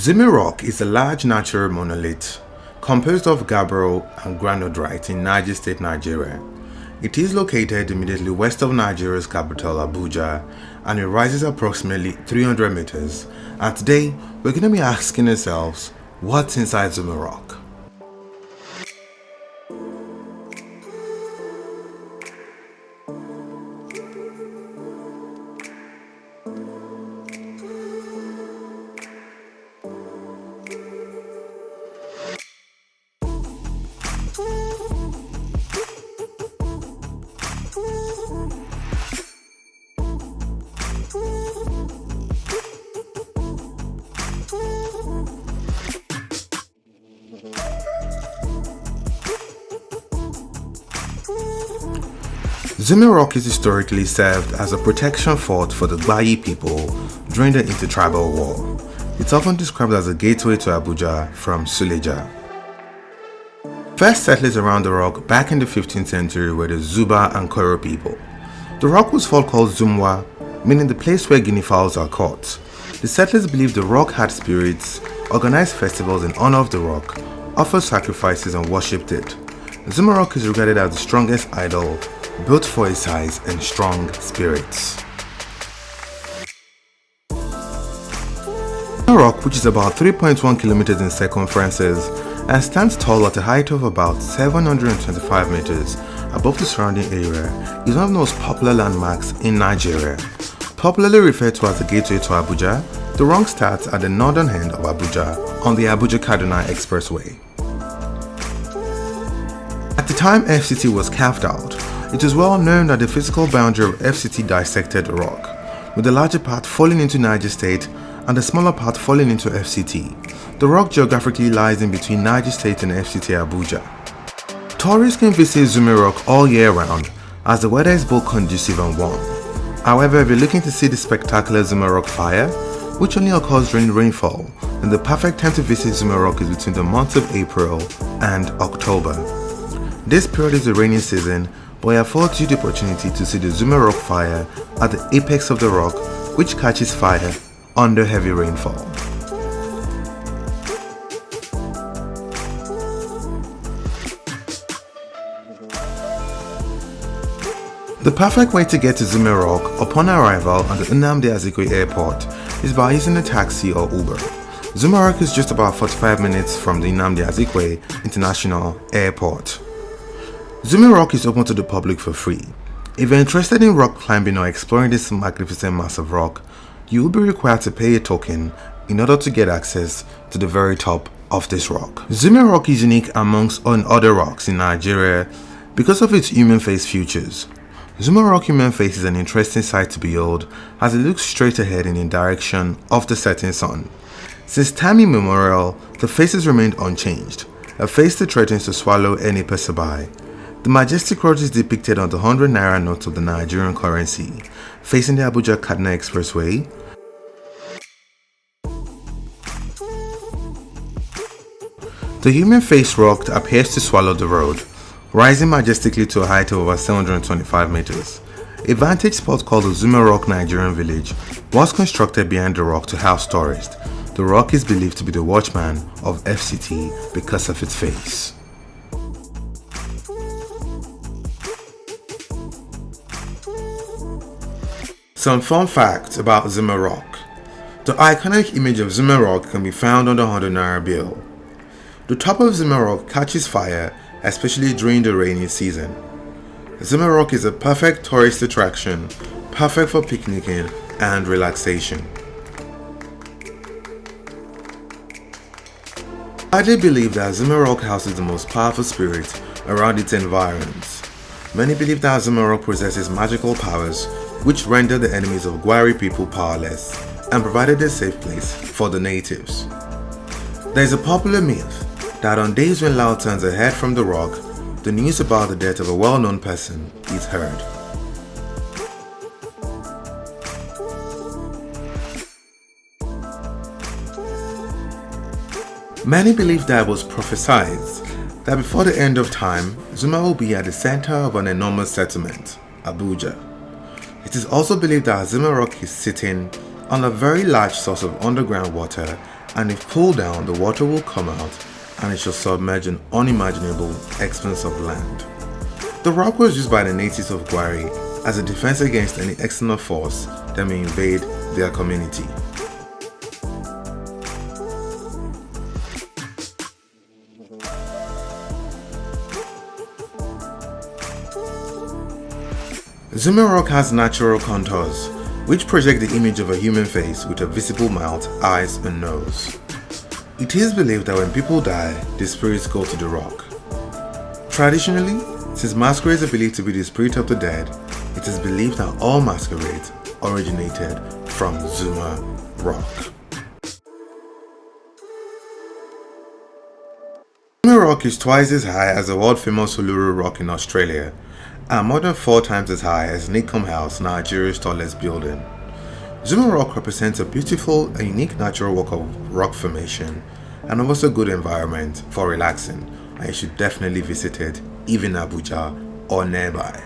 Zuma Rock is a large natural monolith composed of gabbro and granodiorite in Niger State, Nigeria. It is located immediately west of Nigeria's capital, Abuja, and it rises approximately 300 meters. And today, we're going to be asking ourselves, what's inside Zuma Rock? Zuma Rock is historically served as a protection fort for the Gbayi people during the intertribal war. It's often described as a gateway to Abuja from Suleja. First settlers around the rock back in the 15th century were the Zumba and Koro people. The rock was called Zumwa, meaning the place where guineafowls are caught. The settlers believed the rock had spirits, organized festivals in honor of the rock, offered sacrifices and worshipped it. Zuma Rock is regarded as the strongest idol, built for its size and strong spirits. Zuma Rock, which is about 3.1 kilometers in circumference and stands tall at a height of about 725 meters above the surrounding area, is one of the most popular landmarks in Nigeria. Popularly referred to as the gateway to Abuja, the rock starts at the northern end of Abuja on the Abuja-Kaduna Expressway. At the time FCT was carved out, it is well known that the physical boundary of FCT dissected the rock, with the larger part falling into Niger State and the smaller part falling into FCT. The rock geographically lies in between Niger State and FCT Abuja. Tourists can visit Zuma Rock all year round as the weather is both conducive and warm. However, if you're looking to see the spectacular Zuma Rock fire, which only occurs during rainfall, then the perfect time to visit Zuma Rock is between the months of April and October. This period is the rainy season, but it affords you the opportunity to see the Zuma Rock fire at the apex of the rock, which catches fire under heavy rainfall. The perfect way to get to Zuma Rock upon arrival at the Nnamdi Azikiwe Airport is by using a taxi or Uber. Zuma Rock is just about 45 minutes from the Nnamdi Azikiwe International Airport. Zuma Rock is open to the public for free. If you're interested in rock climbing or exploring this magnificent mass of rock, you will be required to pay a token in order to get access to the very top of this rock. Zuma Rock is unique amongst other rocks in Nigeria because of its human face features. Zuma Rock human face is an interesting sight to behold as it looks straight ahead in the direction of the setting sun. Since time immemorial, the faces remained unchanged, a face that threatens to swallow any passerby. The majestic road is depicted on the 100 naira notes of the Nigerian currency, facing the Abuja-Kaduna Expressway. The human face rock appears to swallow the road, rising majestically to a height of over 725 meters. A vantage spot called the Zuma Rock Nigerian Village was constructed behind the rock to house tourists. The rock is believed to be the watchman of FCT because of its face. Some fun facts about Zuma Rock. The iconic image of Zuma Rock can be found on the 100 naira bill. The top of Zuma Rock catches fire, especially during the rainy season. Zuma Rock is a perfect tourist attraction, perfect for picnicking and relaxation. I do believe that Zuma Rock houses the most powerful spirit around its environs. Many believe that Zuma Rock possesses magical powers which rendered the enemies of Gwari people powerless and provided a safe place for the natives. There is a popular myth that on days when lanterns are heard from the rock, the news about the death of a well-known person is heard. Many believe that it was prophesied that before the end of time, Zuma will be at the center of an enormous settlement, Abuja. It is also believed that Zuma Rock is sitting on a very large source of underground water and if pulled down, the water will come out and it shall submerge an unimaginable expanse of land. The rock was used by the natives of Gwari as a defense against any external force that may invade their community. Zuma Rock has natural contours, which project the image of a human face with a visible mouth, eyes, and nose. It is believed that when people die, the spirits go to the rock. Traditionally, since masquerades are believed to be the spirit of the dead, it is believed that all masquerades originated from Zuma Rock. Zuma Rock is twice as high as the world-famous Uluru Rock in Australia, and more than 4 times as high as Nicom House, Nigeria's tallest building. Zuma Rock represents a beautiful and unique natural work of rock formation and also a good environment for relaxing, and you should definitely visit it, even in Abuja or nearby.